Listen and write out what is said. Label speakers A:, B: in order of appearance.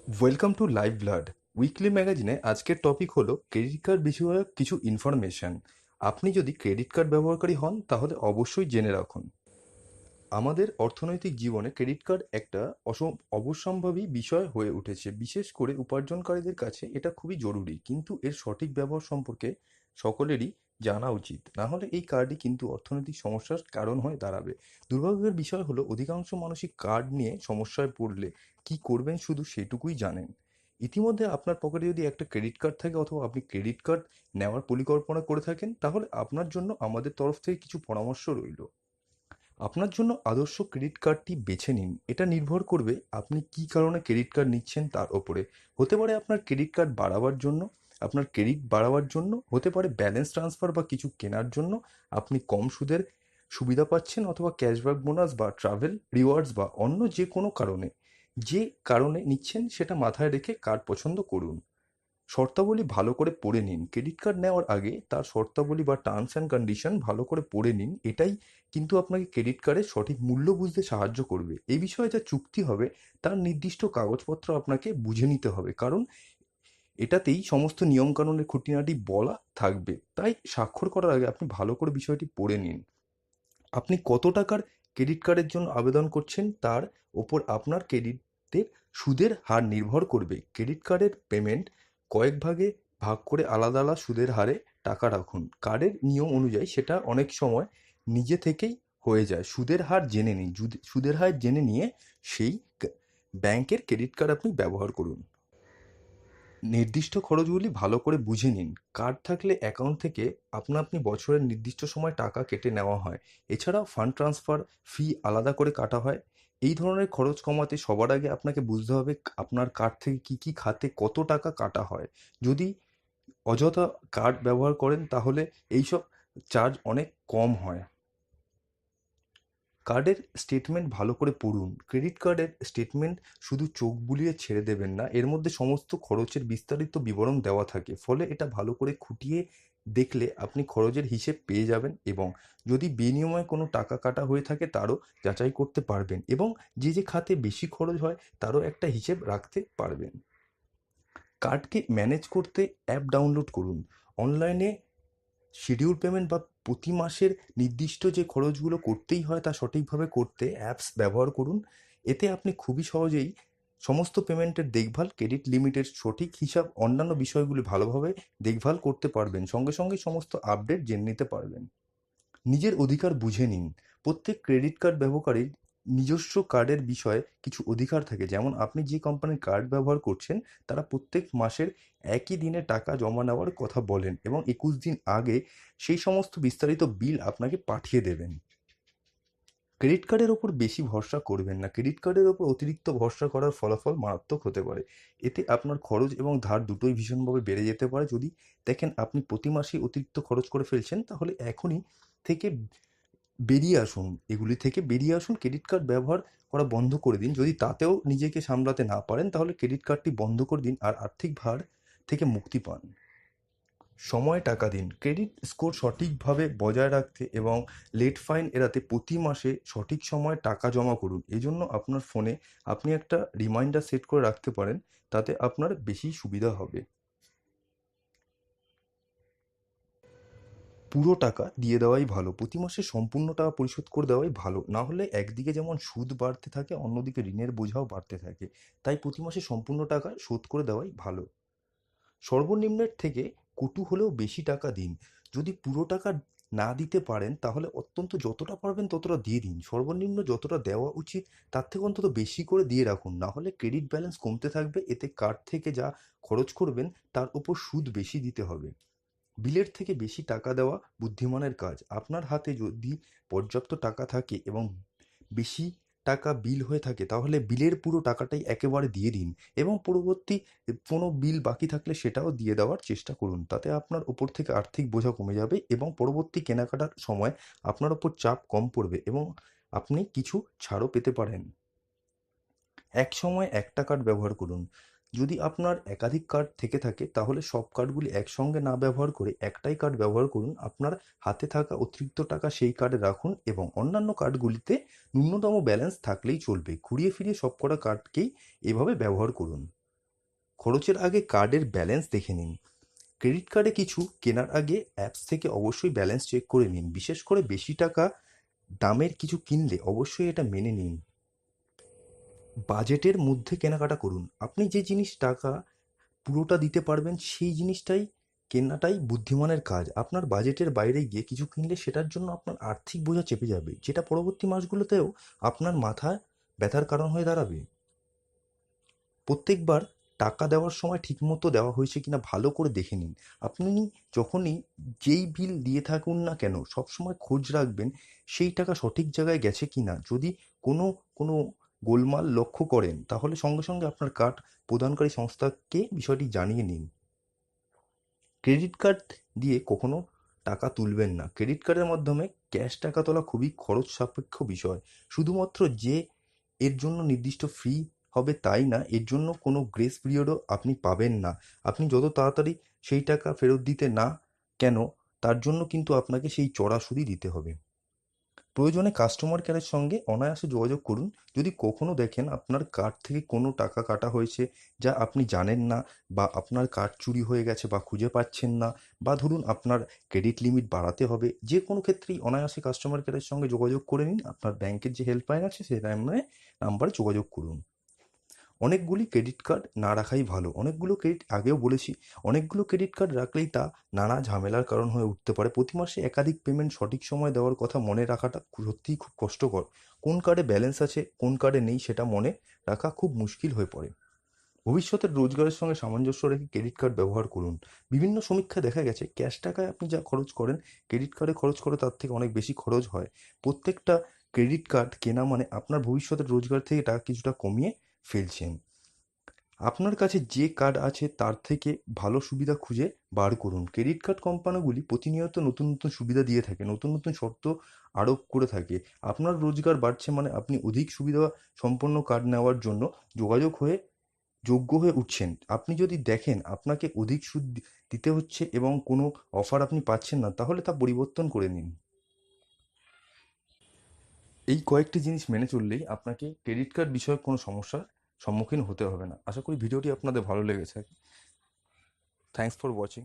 A: Welcome to live blood weekly ম্যাগাজিনে আজকের topic হলো ক্রেডিট কার্ড বিষয়ক কিছু ইনফরমেশন। আপনি যদি ক্রেডিট কার্ড ব্যবহারকারী হন তাহলে অবশ্যই জেনে রাখুন। আমাদের অর্থনৈতিক জীবনে ক্রেডিট কার্ড একটা অবশ্যম্ভাবী বিষয় হয়ে উঠেছে, বিশেষ করে উপার্জনকারীদের কাছে এটা খুবই জরুরি, কিন্তু এর সঠিক ব্যবহার সম্পর্কে সকলেরই জানা উচিত, না হলে এই কার্ডই কিন্তু অর্থনৈতিক সমস্যার কারণ হয়ে দাঁড়াবে। দুর্ভাগ্যের বিষয় হলো অধিকাংশ মানুষই কার্ড নিয়ে সমস্যায় পড়লে কি করবেন শুধু সেটুকুই জানেন। ইতিমধ্যে আপনার পকেটে যদি একটা ক্রেডিট কার্ড থাকে অথবা আপনি ক্রেডিট কার্ড নেওয়ার পরিকল্পনা করে থাকেন, তাহলে আপনার জন্য আমাদের তরফ থেকে কিছু পরামর্শ রইল। আপনার জন্য আদর্শ ক্রেডিট কার্ডটি বেছে নিন। এটা নির্ভর করবে আপনি কী কারণে ক্রেডিট কার্ড নিচ্ছেন তার ওপরে। হতে পারে আপনার ক্রেডিট কার্ড বাড়াবার জন্য, আপনার ক্রেডিট বাড়াবার জন্য, হতে পারে ব্যালেন্স ট্রান্সফার বা কিছু কেনার জন্য, আপনি কম সুদের সুবিধা পাচ্ছেন, অথবা ক্যাশব্যাক বোনাস বা ট্রাভেল রিওয়ার্ডস বা অন্য যে কোনো কারণে। যে কারণে নিচ্ছেন সেটা মাথায় রেখে কার্ড পছন্দ করুন। শর্তাবলী ভালো করে পড়ে নিন। ক্রেডিট কার্ড নেওয়ার আগে তার শর্তাবলী বা টার্মস অ্যান্ড কন্ডিশন ভালো করে পড়ে নিন। এটাই কিন্তু আপনাকে ক্রেডিট কার্ডের সঠিক মূল্য বুঝতে সাহায্য করবে। এই বিষয়ে যা চুক্তি হবে তার নির্দিষ্ট কাগজপত্র আপনাকে বুঝে নিতে হবে, কারণ এটাতেই সমস্ত নিয়মকানুনের খুঁটিনাটি বলা থাকবে। তাই স্বাক্ষর করার আগে আপনি ভালো করে বিষয়টি পড়ে নিন। আপনি কত টাকার ক্রেডিট কার্ডের জন্য আবেদন করছেন তার ওপর আপনার ক্রেডিটের সুদের হার নির্ভর করবে। ক্রেডিট কার্ডের পেমেন্ট কয়েক ভাগে ভাগ করে আলাদা আলাদা সুদের হারে টাকা রাখুন। কার্ডের নিয়ম অনুযায়ী সেটা অনেক সময় নিজে থেকেই হয়ে যায়। সুদের হার জেনে নিন, সুদের হার জেনে নিয়ে সেই ব্যাংকের ক্রেডিট কার্ড আপনি ব্যবহার করুন। নির্দিষ্ট খরচগুলি ভালো করে বুঝে নিন। কার্ড থাকলে অ্যাকাউন্ট থেকে আপনি বছরের নির্দিষ্ট সময় টাকা কেটে নেওয়া হয়। এছাড়াও ফান্ড ট্রান্সফার ফি আলাদা করে কাটা হয়। এই ধরনের খরচ কমাতে সবার আগে আপনাকে বুঝতে হবে আপনার কার্ড থেকে কী কী খাতে কত টাকা কাটা হয়। যদি অযথা কার্ড ব্যবহার করেন তাহলে এইসব চার্জ অনেক কম হয়। কার্ডের স্টেটমেন্ট ভালো করে পড়ুন। ক্রেডিট কার্ডের স্টেটমেন্ট শুধু চোখ বুলিয়ে ছেড়ে দেবেন না, এর মধ্যে সমস্ত খরচের বিস্তারিত বিবরণ দেওয়া থাকে, ফলে এটা ভালো করে খুঁটিয়ে দেখলে আপনি খরচের হিসেব পেয়ে যাবেন, এবং যদি বিনিময়ে কোনো টাকা কাটা হয়ে থাকে তারও যাচাই করতে পারবেন, এবং যে যে খাতে বেশি খরচ হয় তারও একটা হিসেব রাখতে পারবেন। কার্ডকে ম্যানেজ করতে অ্যাপ ডাউনলোড করুন। অনলাইনে শিডিউল পেমেন্ট বা প্রতি মাসের নির্দিষ্ট যে খরচগুলো করতেই হয় তা সঠিকভাবে করতে অ্যাপস ব্যবহার করুন। এতে আপনি খুবই সহজেই সমস্ত পেমেন্টের দেখভাল, ক্রেডিট লিমিটের সঠিক হিসাব, অন্যান্য বিষয়গুলি ভালোভাবে দেখভাল করতে পারবেন। সঙ্গে সঙ্গে সমস্ত আপডেট জেনে নিতে পারবেন। নিজের অধিকার বুঝে নিন। প্রত্যেক ক্রেডিট কার্ড ব্যবহারকারীর নিজস্ব কার্ডের বিষয়ে কিছু অধিকার থাকে, যেমন আপনি যে কোম্পানির কার্ড ব্যবহার করছেন তারা প্রত্যেক মাসের একই দিনে টাকা জমা নেওয়ার কথা বলেন, এবং 21 দিন আগে সেই সমস্ত বিস্তারিত বিল আপনাকে পাঠিয়ে দেবেন। ক্রেডিট কার্ডের ওপর বেশি ভরসা করবেন না। ক্রেডিট কার্ডের ওপর অতিরিক্ত ভরসা করার ফলাফল মারাত্মক হতে পারে। এতে আপনার খরচ এবং ধার দুটোই ভীষণভাবে বেড়ে যেতে পারে। যদি দেখেন আপনি প্রতি মাসেই অতিরিক্ত খরচ করে ফেলছেন, তাহলে এখনই থেকে বেরিয়ে আসুন, এগুলি থেকে বেরিয়ে আসুন। ক্রেডিট কার্ড ব্যবহার করা বন্ধ করে দিন। যদি তাতেও নিজেকে সামলাতে না পারেন তাহলে ক্রেডিট কার্ডটি বন্ধ করে দিন আর আর্থিক ভার থেকে মুক্তি পান। সময়ে টাকা দিন। ক্রেডিট স্কোর সঠিকভাবে বজায় রাখতে এবং লেট ফাইন এড়াতে প্রতি মাসে সঠিক সময়ে টাকা জমা করুন। এজন্য আপনার ফোনে আপনি একটা রিমাইন্ডার সেট করে রাখতে পারেন, তাতে আপনার বেশি সুবিধা হবে। পুরো টাকা দিয়ে দেওয়াই ভালো। প্রতি মাসে সম্পূর্ণ টাকা পরিশোধ করে দেওয়াই ভালো। না হলে একদিকে যেমন সুদ বাড়তে থাকে, অন্যদিকে ঋণের বোঝাও বাড়তে থাকে। তাই প্রতি মাসে সম্পূর্ণ টাকা শোধ করে দেওয়াই ভালো। সর্বনিম্নের থেকে কটু হলেও বেশি টাকা দিন। যদি পুরো টাকা না দিতে পারেন তাহলে অত্যন্ত যতটা পারবেন ততটা দিয়ে দিন। সর্বনিম্ন যতটা দেওয়া উচিত তার থেকে অন্তত বেশি করে দিয়ে রাখুন, না হলে ক্রেডিট ব্যালেন্স কমতে থাকবে। এতে কার্ড থেকে যা খরচ করবেন তার উপর সুদ বেশি দিতে হবে। বিলের থেকে বেশি টাকা দেওয়া বুদ্ধিমানের কাজ। আপনার হাতে যদি পর্যাপ্ত টাকা থাকে এবং বেশি টাকা বিল হয়ে থাকে তাহলে বিলের পুরো টাকাটাই একেবারে দিয়ে দিন, এবং পরবর্তী কোনো বিল বাকি থাকলে সেটাও দিয়ে দেওয়ার চেষ্টা করুন। তাতে আপনার ওপর থেকে আর্থিক বোঝা কমে যাবে এবং পরবর্তী কেনাকাটার সময় আপনার ওপর চাপ কম পড়বে, এবং আপনি কিছু ছাড়ও পেতে পারেন। এক সময় একটা কার্ড ব্যবহার করুন। যদি আপনার একাধিক কার্ড থেকে থাকে তাহলে সব কার্ডগুলি একসঙ্গে না ব্যবহার করে একটাই কার্ড ব্যবহার করুন। আপনার হাতে থাকা অতিরিক্ত টাকা সেই কার্ডে রাখুন, এবং অন্যান্য কার্ডগুলিতে ন্যূনতম ব্যালেন্স থাকলেই চলবে। ঘুরিয়ে ফিরিয়ে সবকটা কার্ডকেই এভাবে ব্যবহার করুন। খরচের আগে কার্ডের ব্যালেন্স দেখে নিন। ক্রেডিট কার্ডে কিছু কেনার আগে অ্যাপস থেকে অবশ্যই ব্যালেন্স চেক করে নিন। বিশেষ করে বেশি টাকা দামের কিছু কিনলে অবশ্যই এটা মেনে নিন। বাজেটের মধ্যে কেনাকাটা করুন। আপনি যে জিনিস টাকা পুরোটা দিতে পারবেন সেই জিনিসটাই কেনাটাই বুদ্ধিমানের কাজ। আপনার বাজেটের বাইরে গিয়ে কিছু কিনলে সেটার জন্য আপনার আর্থিক বোঝা চেপে যাবে, যেটা পরবর্তী মাসগুলোতেও আপনার মাথায় ব্যথার কারণ হয়ে দাঁড়াবে। প্রত্যেকবার টাকা দেওয়ার সময় ঠিকমতো দেওয়া হয়েছে কিনা ভালো করে দেখে নিন। আপনি যখনই যেই বিল দিয়ে থাকুন না কেন সবসময় খোঁজ রাখবেন সেই টাকা সঠিক জায়গায় গেছে কিনা। যদি কোনো কোনো গোলমাল লক্ষ্য করেন তাহলে সঙ্গে সঙ্গে আপনার কার্ড প্রদানকারী সংস্থাকে বিষয়টি জানিয়ে নিন। ক্রেডিট কার্ড দিয়ে কখনো টাকা তুলবেন না। ক্রেডিট কার্ডের মাধ্যমে ক্যাশ টাকা তোলা খুবই খরচ সাপেক্ষ বিষয়। শুধুমাত্র যে এর জন্য নির্দিষ্ট ফি হবে তাই না, এর জন্য কোনো গ্রেস পিরিয়ডও আপনি পাবেন না। আপনি যত তাড়াতাড়ি সেই টাকা ফেরত দিতে না কেন তার জন্য কিন্তু আপনাকে সেই চড়া সুদই দিতে হবে। প্রয়োজনে কাস্টমার কেয়ারের সঙ্গে অনায়াসে যোগাযোগ করুন। যদি কখনো দেখেন আপনার কার্ড থেকে কোনো টাকা কাটা হয়েছে যা আপনি জানেন না, বা আপনার কার্ড চুরি হয়ে গেছে বা খুঁজে পাচ্ছেন না, বা ধরুন আপনার ক্রেডিট লিমিট বাড়াতে হবে, যে কোনো ক্ষেত্রেই অনায়াসে কাস্টমার কেয়ারের সঙ্গে যোগাযোগ করে নিন। আপনার ব্যাংকের যে হেল্পলাইন আছে সেই নাম্বারে যোগাযোগ করুন। অনেকগুলি ক্রেডিট কার্ড না রাখাই ভালো। আগেও বলেছি, অনেকগুলো ক্রেডিট কার্ড রাখলেই তা নানা ঝামেলার কারণ হয়ে উঠতে পারে। প্রতি মাসে একাধিক পেমেন্ট সঠিক সময় দেওয়ার কথা মনে রাখাটা সত্যিই খুব কষ্টকর। কোন কার্ডে ব্যালেন্স আছে কোন কার্ডে নেই সেটা মনে রাখা খুব মুশকিল হয়ে পড়ে। ভবিষ্যতের রোজগারের সঙ্গে সামঞ্জস্য রেখে ক্রেডিট কার্ড ব্যবহার করুন। বিভিন্ন সমীক্ষায় দেখা গেছে ক্যাশ টাকায় আপনি যা খরচ করেন ক্রেডিট কার্ডে খরচ করে তার থেকে অনেক বেশি খরচ হয়। প্রত্যেকটা ক্রেডিট কার্ড কেনা মানে আপনার ভবিষ্যতের রোজগার থেকে টাকা কিছুটা কমিয়ে ফেলছেন। আপনার কাছে যে কার্ড আছে তার থেকে ভালো সুবিধা খুঁজে বার করুন। ক্রেডিট কার্ড কোম্পানিগুলি প্রতিনিয়ত নতুন নতুন সুবিধা দিয়ে থাকে, নতুন নতুন শর্ত আরোপ করে থাকে। আপনার রোজগার বাড়ছে মানে আপনি অধিক সুবিধা সম্পন্ন কার্ড নেওয়ার জন্য যোগ্য হয়ে উঠছেন। আপনি যদি দেখেন আপনাকে অধিক সুদ দিতে হচ্ছে এবং কোনো অফার আপনি পাচ্ছেন না, তাহলে তা পরিবর্তন করে নিন। এই কয়েকটি জিনিস মেনে চললেই আপনাকে ক্রেডিট কার্ড বিষয়ক কোনো সমস্যার সম্মুখীন হতে হবে না। আশা করি ভিডিওটি আপনাদের ভালো লেগেছে। Thanks for watching.